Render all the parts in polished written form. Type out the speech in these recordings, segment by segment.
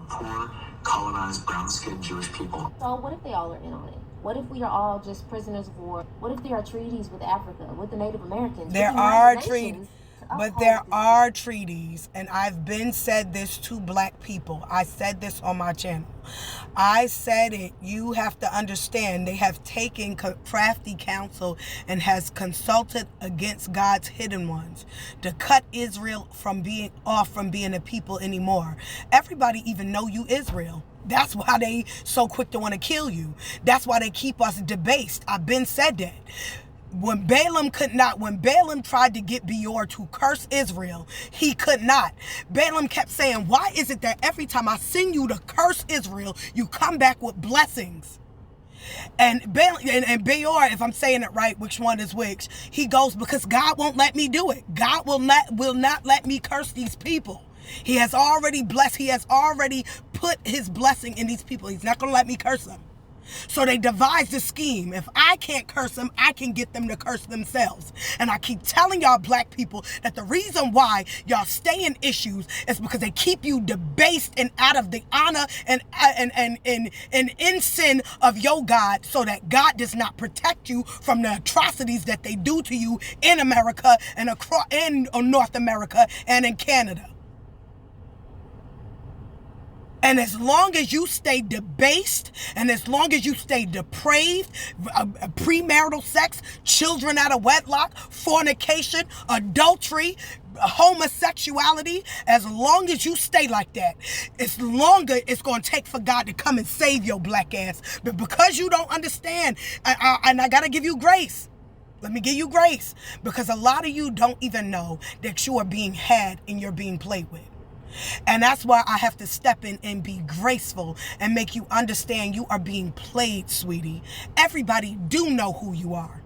poor, colonized, brown-skinned Jewish people. So what if they all are in on it? What if we are all just prisoners of war? What if there are treaties with Africa, with the Native Americans? There are treaties. But there are treaties, and I've been said this to black people. I said this on my channel. I said it. You have to understand, they have taken crafty counsel and has consulted against God's hidden ones to cut Israel from being a people anymore. Everybody even know you Israel. That's why they so quick to want to kill you. That's why they keep us debased. I've been said that. When Balaam tried to get Beor to curse Israel, he could not. Balaam kept saying, why is it that every time I send you to curse Israel, you come back with blessings? And Beor, if I'm saying it right, which one is which, he goes, because God won't let me do it. God will not let me curse these people. He has already blessed. He has already put his blessing in these people. He's not going to let me curse them. So they devised a scheme. If I can't curse them, I can get them to curse themselves. And I keep telling y'all black people that the reason why y'all stay in issues is because they keep you debased and out of the honor and in sin of your God, so that God does not protect you from the atrocities that they do to you in America and across in North America and in Canada. And as long as you stay debased, and as long as you stay depraved, premarital sex, children out of wedlock, fornication, adultery, homosexuality, as long as you stay like that, it's longer it's going to take for God to come and save your black ass. But because you don't understand, and I got to give you grace. Let me give you grace. Because a lot of you don't even know that you are being had and you're being played with. And that's why I have to step in and be graceful and make you understand you are being played, sweetie. Everybody do know who you are.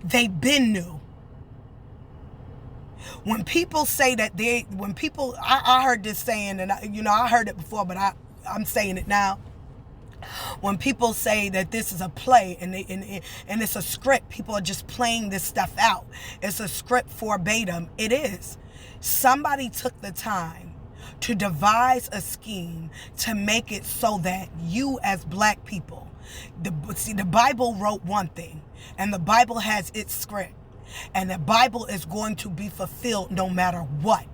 They been knew. When people say that I heard this saying, and I heard it before, but I'm saying it now. When people say that this is a play and it's a script, people are just playing this stuff out. It's a script verbatim. It is. Somebody took the time to devise a scheme to make it so that you as black people, the Bible wrote one thing, and the Bible has its script, and the Bible is going to be fulfilled no matter what.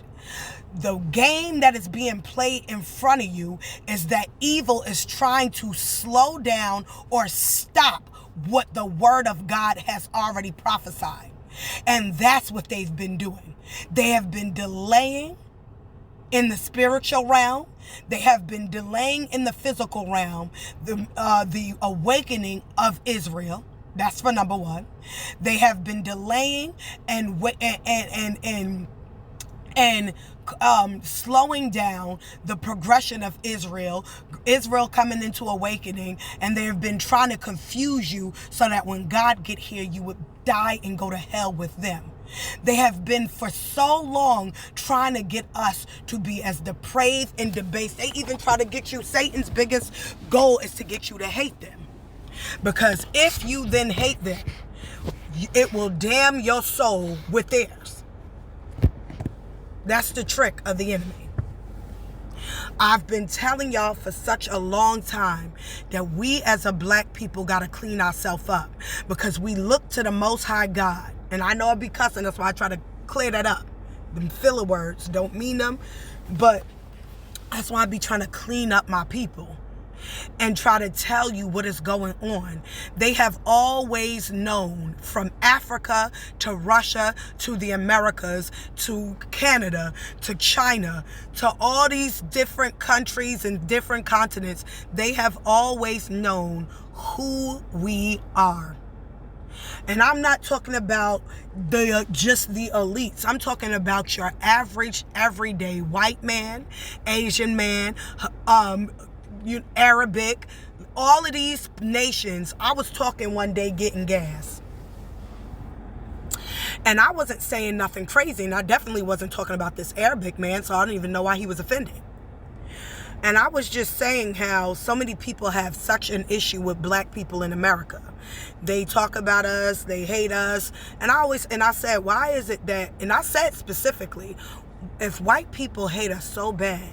The game that is being played in front of you is that evil is trying to slow down or stop what the word of God has already prophesied. And that's what they've been doing. They have been delaying in the spiritual realm. They have been delaying in the physical realm the awakening of Israel. That's for number one. They have been delaying and slowing down the progression of Israel coming into awakening, and they have been trying to confuse you so that when God get here, you would die and go to hell with them. They have been for so long trying to get us to be as depraved and debased. They even try to get you, Satan's biggest goal is to get you to hate them. Because if you then hate them, it will damn your soul with theirs. That's the trick of the enemy. I've been telling y'all for such a long time that we as a black people got to clean ourselves up, because we look to the Most High God. And I know I be cussing, that's why I try to clear that up. Them filler words don't mean them, but that's why I be trying to clean up my people and try to tell you what is going on. They have always known, from Africa to Russia to the Americas to Canada to China to all these different countries and different continents, they have always known who we are. And I'm not talking about just the elites. I'm talking about your average, everyday white man, Asian man, Arabic, all of these nations. I was talking one day getting gas. And I wasn't saying nothing crazy. And I definitely wasn't talking about this Arabic man, so I don't even know why he was offended. And I was just saying how so many people have such an issue with black people in America. They talk about us, they hate us. And I said, why is it that, and I said specifically, if white people hate us so bad,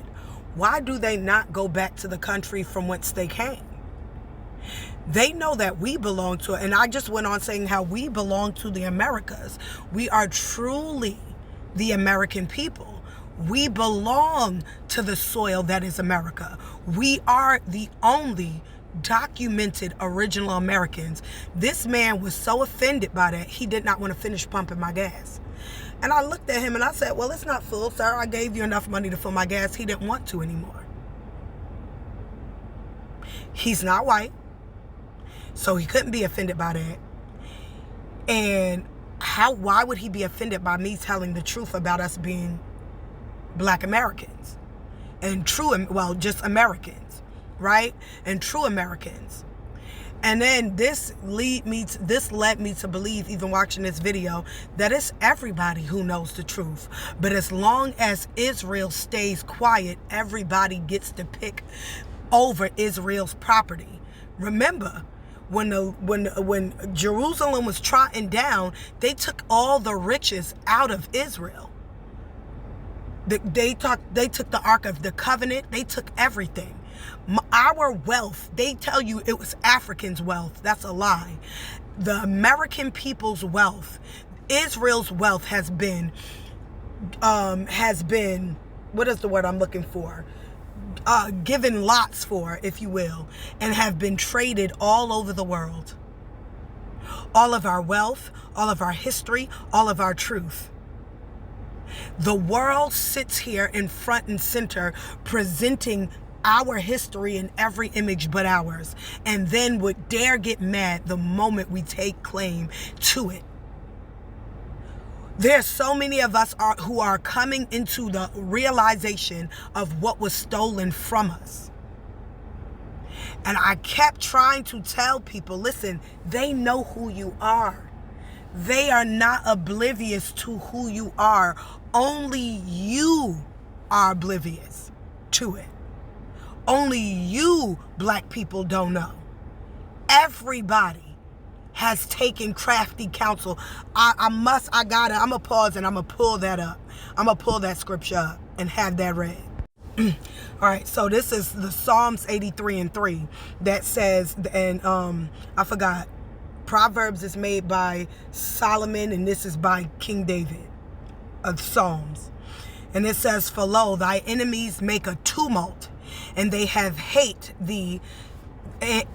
why do they not go back to the country from whence they came? They know that we belong to it. And I just went on saying how we belong to the Americas. We are truly the American people. We belong to the soil that is America. We are the only documented original Americans. This man was so offended by that, he did not want to finish pumping my gas. And I looked at him and I said, well, it's not full, sir. I gave you enough money to fill my gas. He didn't want to anymore. He's not white, so he couldn't be offended by that. And why would he be offended by me telling the truth about us being Black Americans and just Americans, right? And true Americans. And then this led me to believe, even watching this video, that it's everybody who knows the truth. But as long as Israel stays quiet, everybody gets to pick over Israel's property. Remember, when Jerusalem was trodden down, they took all the riches out of Israel. They took the Ark of the Covenant. They took everything. Our wealth, they tell you it was Africans' wealth. That's a lie. The American people's wealth, Israel's wealth has been, what is the word I'm looking for? Given lots for, if you will, and have been traded all over the world. All of our wealth, all of our history, all of our truth. The world sits here in front and center presenting our history in every image but ours, and then would dare get mad the moment we take claim to it. There's so many of us who are coming into the realization of what was stolen from us. And I kept trying to tell people, listen, they know who you are. They are not oblivious to who you are. Only you are oblivious to it. Only you, Black people, don't know. Everybody has taken crafty counsel. I'm gonna pause and I'm gonna pull that up. I'm gonna pull that scripture up and have that read. All right, so this is the Psalms 83:3 that says, and I forgot, Proverbs is made by Solomon and this is by King David of Psalms. And it says, for lo, thy enemies make a tumult, and they have hate thee,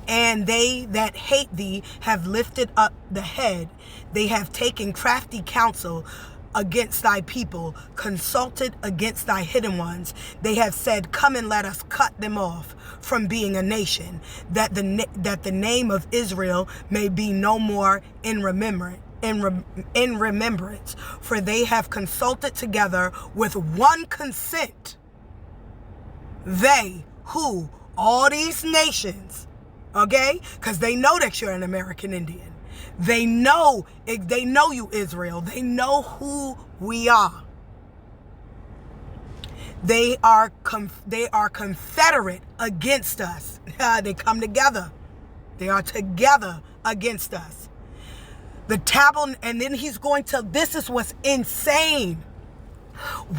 and they that hate thee have lifted up the head. They have taken crafty counsel against thy people, consulted against thy hidden ones. They have said, come and let us cut them off from being a nation, that the name of Israel may be no more in remembrance. For they have consulted together with one consent. They who, all these nations, okay? Because they know that you're an American Indian. They know you, Israel. They know who we are. They are confederate against us. They come together. They are together against us. And then he's going to, this is what's insane.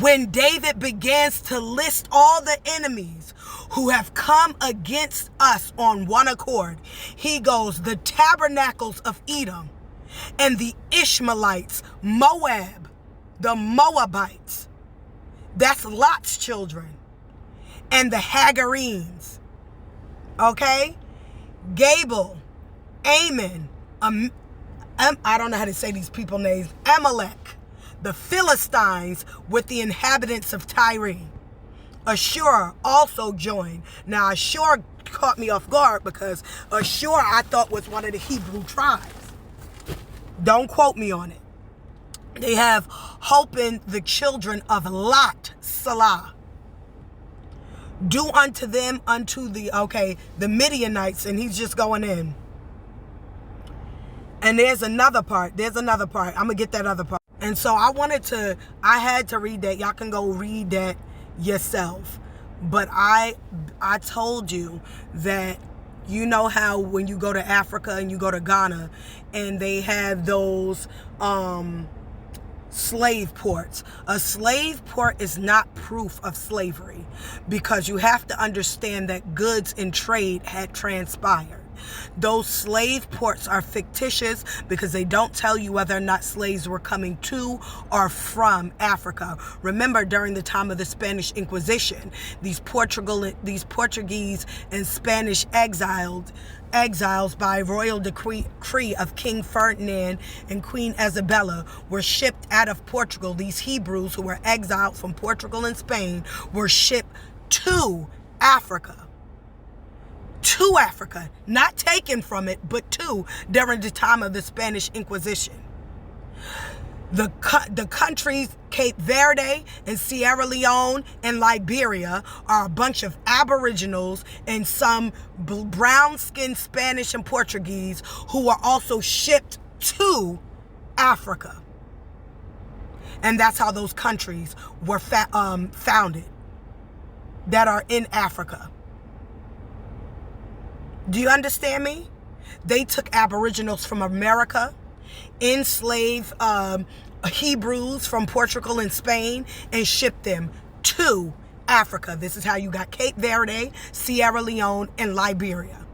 When David begins to list all the enemies who have come against us on one accord, he goes, the tabernacles of Edom and the Ishmaelites, Moab, the Moabites, that's Lot's children, and the Hagarenes, okay? Gabal, Ammon, I don't know how to say these people names, Amalek, the Philistines with the inhabitants of Tyre. Ashur also joined. Now, Ashur caught me off guard because Ashur I thought was one of the Hebrew tribes. Don't quote me on it. They have holpen the children of Lot, Salah. Do unto them, unto the Midianites, and he's just going in. And there's another part. I'm going to get that other part. And so I had to read that. Y'all can go read that yourself. But I told you that, you know how when you go to Africa and you go to Ghana and they have those slave ports. A slave port is not proof of slavery, because you have to understand that goods in trade had transpired. Those slave ports are fictitious because they don't tell you whether or not slaves were coming to or from Africa. Remember, during the time of the Spanish Inquisition, these Portuguese and Spanish exiles by royal decree of King Ferdinand and Queen Isabella were shipped out of Portugal. These Hebrews who were exiled from Portugal and Spain were shipped to Africa. To Africa, not taken from it, but to, during the time of the Spanish Inquisition. The countries Cape Verde and Sierra Leone and Liberia are a bunch of aboriginals and some brown-skinned Spanish and Portuguese who are also shipped to Africa. And that's how those countries were founded, that are in Africa. Do you understand me? They took aboriginals from America, enslaved Hebrews from Portugal and Spain, and shipped them to Africa. This is how you got Cape Verde, Sierra Leone, and Liberia.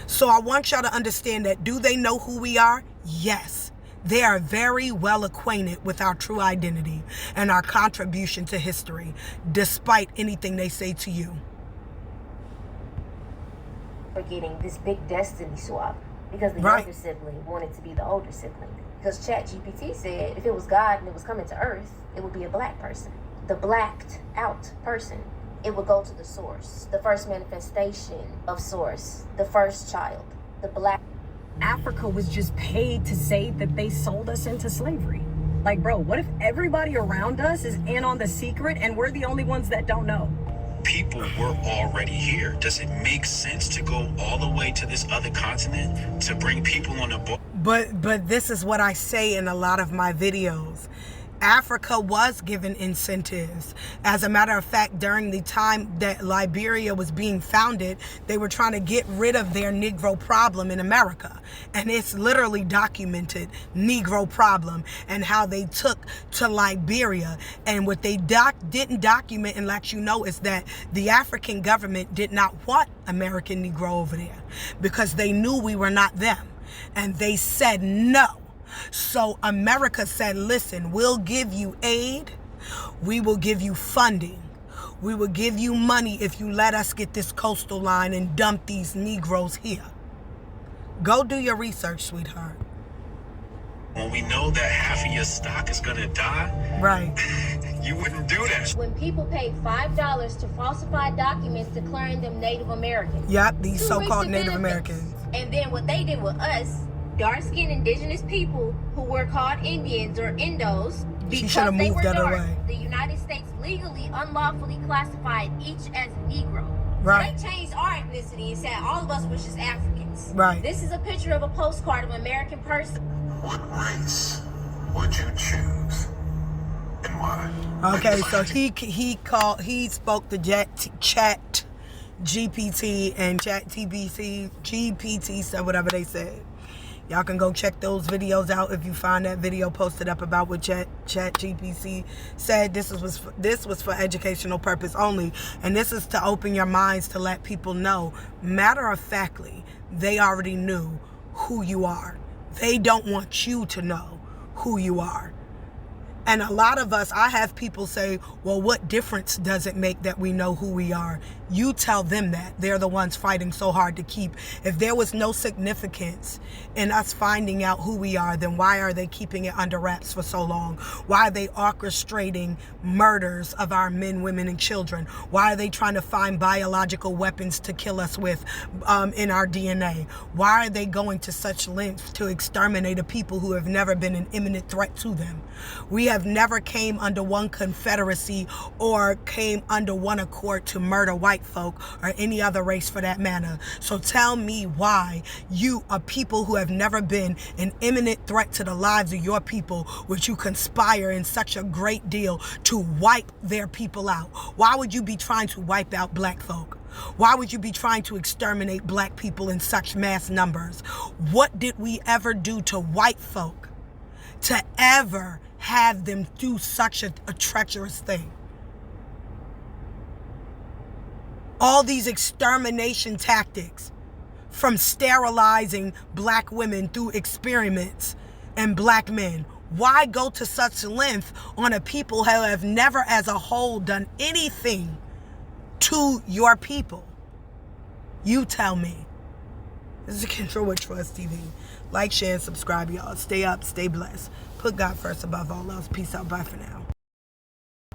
So I want y'all to understand that, do they know who we are? Yes. They are very well acquainted with our true identity and our contribution to history, despite anything they say to you. Forgetting this big destiny swap because the Right. younger sibling wanted to be the older sibling. Because ChatGPT said if it was God and it was coming to Earth, it would be a black person. The blacked out person. It would go to the source, the first manifestation of source, the first child, the black. Africa was just paid to say that they sold us into slavery. Like, bro, what if everybody around us is in on the secret and we're the only ones that don't know? People were already here. Does it make sense to go all the way to this other continent to bring people on a boat? But this is what I say in a lot of my videos. Africa was given incentives. As a matter of fact, during the time that Liberia was being founded, they were trying to get rid of their Negro problem in America. And it's literally documented, Negro problem, and how they took to Liberia. And what they didn't document and let you know is that the African government did not want American Negro over there because they knew we were not them. And they said no. So America said, listen, we'll give you aid. We will give you funding. We will give you money if you let us get this coastal line and dump these Negroes here. Go do your research, sweetheart. When we know that half of your stock is gonna die, Right. you wouldn't do that. When people paid $5 to falsify documents declaring them Native Americans. Yep, these to so-called reap the Native benefits. Americans. And then what they did with us, dark-skinned indigenous people who were called Indians or Indos, She because shoulda they moved were that dark, away. the United States legally, unlawfully classified each as Negro. Right. So they changed our ethnicity and said all of us was just Africans. Right. This is a picture of a postcard of an American person. What race would you choose? And why? Okay, so he spoke to Chat GPT and Chat GPT said whatever they said. Y'all can go check those videos out if you find that video posted up about what Chat GPT said. This was for educational purpose only, and this is to open your minds to let people know. Matter of factly, they already knew who you are. They don't want you to know who you are. And a lot of us, I have people say, well, what difference does it make that we know who we are? You tell them that. They're the ones fighting so hard to keep. If there was no significance in us finding out who we are, then why are they keeping it under wraps for so long? Why are they orchestrating murders of our men, women, and children? Why are they trying to find biological weapons to kill us with in our DNA? Why are they going to such lengths to exterminate a people who have never been an imminent threat to them? We have never came under one confederacy or came under one accord to murder white folk or any other race for that matter. So tell me why you are people who have never been an imminent threat to the lives of your people would you conspire in such a great deal to wipe their people out? Why would you be trying to wipe out black folk? Why would you be trying to exterminate black people in such mass numbers? What did we ever do to white folk to ever have them do such a treacherous thing? All these extermination tactics, from sterilizing black women through experiments and black men. Why go to such length on a people who have never as a whole done anything to your people? You tell me. This is Kendra with Trust TV. Like, share, and subscribe, y'all. Stay up, stay blessed. Put God first above all else. Peace out. Bye for now.